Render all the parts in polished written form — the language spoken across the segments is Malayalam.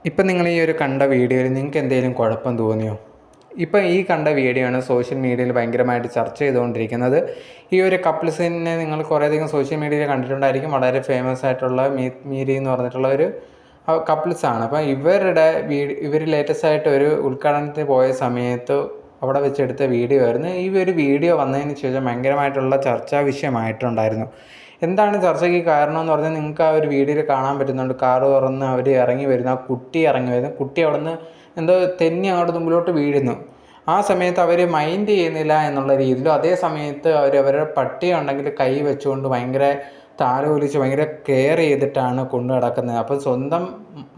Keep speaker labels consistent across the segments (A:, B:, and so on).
A: ഇപ്പം നിങ്ങൾ ഈ ഒരു കണ്ട വീഡിയോയിൽ നിങ്ങൾക്ക് എന്തെങ്കിലും കുഴപ്പം തോന്നിയോ? ഇപ്പം ഈ കണ്ട വീഡിയോ ആണ് സോഷ്യൽ മീഡിയയിൽ ഭയങ്കരമായിട്ട് ചർച്ച ചെയ്തുകൊണ്ടിരിക്കുന്നത്. ഈ ഒരു കപ്പിൾസിനെ നിങ്ങൾ കുറേയധികം സോഷ്യൽ മീഡിയയിൽ കണ്ടിട്ടുണ്ടായിരിക്കും. വളരെ ഫേമസ് ആയിട്ടുള്ള മീരി എന്ന് പറഞ്ഞിട്ടുള്ള ഒരു കപ്പിൾസാണ്. അപ്പം ഇവർ ലേറ്റസ്റ്റ് ആയിട്ട് ഒരു ഉദ്ഘാടനത്തിന് പോയ സമയത്ത് അവിടെ വെച്ചെടുത്ത വീഡിയോ ആയിരുന്നു. ഈ ഒരു വീഡിയോ വന്നതിന് ശേഷം ഭയങ്കരമായിട്ടുള്ള ചർച്ചാ വിഷയമായിട്ടുണ്ടായിരുന്നു. എന്താണ് ചർച്ചയ്ക്ക് കാരണം എന്ന് പറഞ്ഞാൽ നിങ്ങൾക്ക് ആ ഒരു വീഡിയോയിൽ കാണാൻ പറ്റുന്നുണ്ട്. കാറ് തുറന്ന് അവർ ഇറങ്ങി വരുന്നു, ആ കുട്ടി ഇറങ്ങി വരുന്നു. കുട്ടി അവിടെ നിന്ന് എന്തോ തെന്നി അങ്ങോട്ട് മുമ്പിലോട്ട് വീഴുന്നു. ആ സമയത്ത് അവർ മൈൻഡ് ചെയ്യുന്നില്ല എന്നുള്ള രീതിയിലും, അതേ സമയത്ത് അവരുടെ പട്ടി ഉണ്ടെങ്കിൽ കൈ വെച്ചുകൊണ്ട് ഭയങ്കര താലോലിച്ച് ഭയങ്കര കെയർ ചെയ്തിട്ടാണ് കൊണ്ടു നടക്കുന്നത്. അപ്പോൾ സ്വന്തം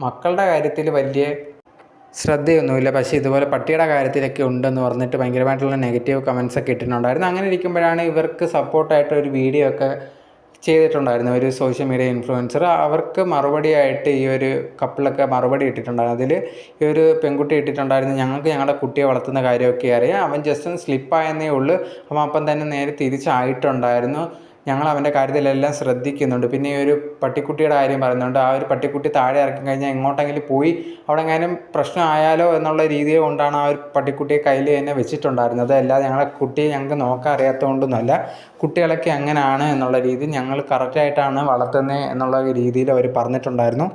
A: മക്കളുടെ കാര്യത്തിൽ വലിയ ശ്രദ്ധയൊന്നുമില്ല, പക്ഷേ ഇതുപോലെ പട്ടിയുടെ കാര്യത്തിലൊക്കെ ഉണ്ടെന്ന് പറഞ്ഞിട്ട് ഭയങ്കരമായിട്ടുള്ള നെഗറ്റീവ് കമൻസൊക്കെ ഇട്ടിട്ടുണ്ടായിരുന്നു. അങ്ങനെ ഇരിക്കുമ്പോഴാണ് ഇവർക്ക് സപ്പോർട്ടായിട്ട് ഒരു വീഡിയോ ഒക്കെ ചെയ്തിട്ടുണ്ടായിരുന്നു ഒരു സോഷ്യൽ മീഡിയ ഇൻഫ്ലുവൻസർ. അവർക്ക് മറുപടിയായിട്ട് ഈ ഒരു കപ്പിളൊക്കെ മറുപടി ഇട്ടിട്ടുണ്ടായിരുന്നു. അതിൽ ഈ ഒരു പെൺകുട്ടി ഇട്ടിട്ടുണ്ടായിരുന്നു, ഞങ്ങൾക്ക് ഞങ്ങളുടെ കുട്ടിയെ വളർത്തുന്ന കാര്യമൊക്കെ അറിയാം, അവൻ ജസ്റ്റ് ഒന്ന് സ്ലിപ്പായെന്നേ ഉള്ളൂ, അവൻ അപ്പം തന്നെ നേരെ തിരിച്ചായിട്ടുണ്ടായിരുന്നു, ഞങ്ങൾ അവൻ്റെ കാര്യത്തിലെല്ലാം ശ്രദ്ധിക്കുന്നുണ്ട്. പിന്നെ ഈ ഒരു പട്ടിക്കുട്ടിയുടെ കാര്യം പറയുന്നുണ്ട്. ആ ഒരു പട്ടിക്കുട്ടി താഴെ ഇറക്കി കഴിഞ്ഞാൽ എങ്ങോട്ടെങ്കിലും പോയി അവിടെ എങ്ങാനും പ്രശ്നമായാലോ എന്നുള്ള രീതിയിൽ കൊണ്ടാണ് ആ ഒരു പട്ടിക്കുട്ടിയെ കയ്യിൽ തന്നെ വെച്ചിട്ടുണ്ടായിരുന്നത്. അല്ലാതെ ഞങ്ങളെ കുട്ടിയെ ഞങ്ങൾക്ക് നോക്കാൻ അറിയാത്തതുകൊണ്ടൊന്നുമല്ല, കുട്ടികളൊക്കെ അങ്ങനെയാണ് എന്നുള്ള രീതിയിൽ ഞങ്ങൾ കറക്റ്റായിട്ടാണ് വളർത്തുന്നത് എന്നുള്ള രീതിയിൽ അവർ പറഞ്ഞിട്ടുണ്ടായിരുന്നു.